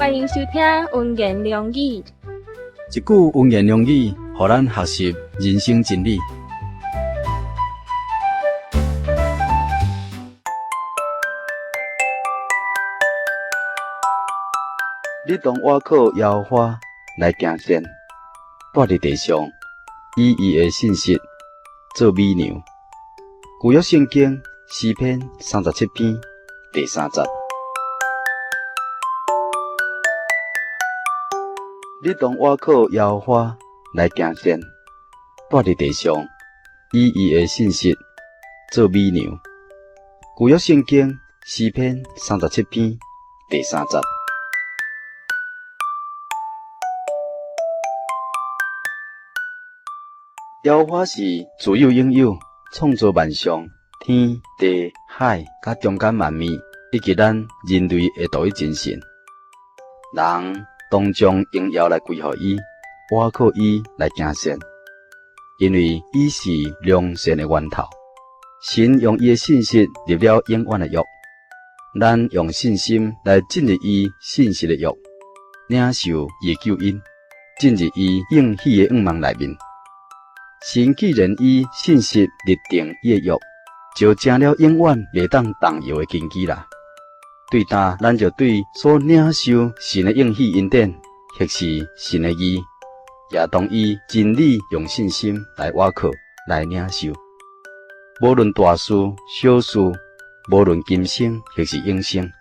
欢迎收听文言良语。一句文言良语，互咱学习人生真理。你当倚靠耶和华来行善，住伫地上，以伊的信实做美娘。旧约圣经诗篇37篇第3节。你当倚靠耶和华来行善，住伫地上，以伊的信实做美娘。旧约圣经诗篇37篇第3节。耶和华是自有永有，创造万象，天地海甲中间万物，以及咱人类的独一真神。人当将荣耀来归乎伊，倚靠伊来行善，因为伊是良善的源头。神用伊的信息立了永远的约，咱用信心来进入伊信息的约，领受伊的救恩，进入伊应许的愿望内面。神既然以信息立定伊的约，就成了永远袂当动摇的根基啦。对他，咱就对所领受神的应许恩典，或是神的义，也当以真理用信心来倚靠，来领受。无论大事小事，无论今生或是永生，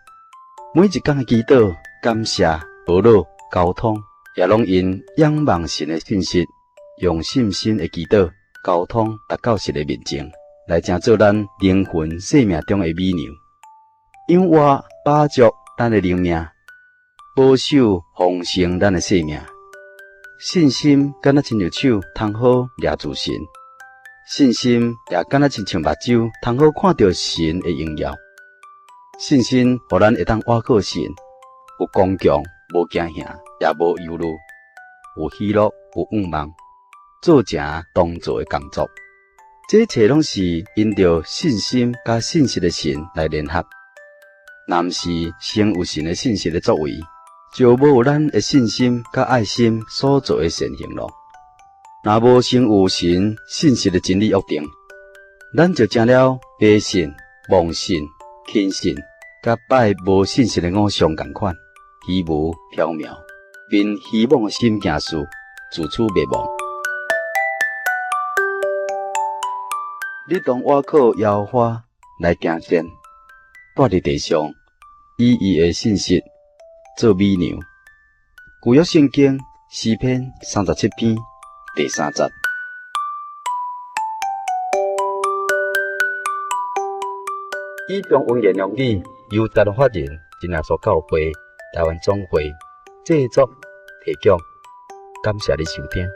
每一天的祈祷、感谢、祷告、交通，也拢因仰望神的信息。用信心的祈祷、交通达到神的面前，来成做咱灵魂生命中的美娘。因我把握咱的灵命，保守丰盛咱的生命。信心敢若亲像手，通好抓住神；信心也敢若亲像目睭，通好看到神的荣耀。信心互咱会当倚靠神，有刚强，无惊吓，也无忧虑，有喜乐，有愿望。做成当做的工作，这一切拢是因着信心甲信息的神来联合。若毋是先有神的信息的作为，就无有咱的信心甲爱心所做的善行咯。若无先有神信息的真理约定，咱就成了迷信、妄信、轻信，甲拜无信息的偶像同款，虚无缥缈，并虚妄的心行事，自取灭亡。你当倚靠耶和华来行善，住伫地上，以伊的信息做美娘。旧约圣经诗篇37篇第3节。以上文言良语由台湾法人真耶稣教会台湾总会制作提供，感谢你收听。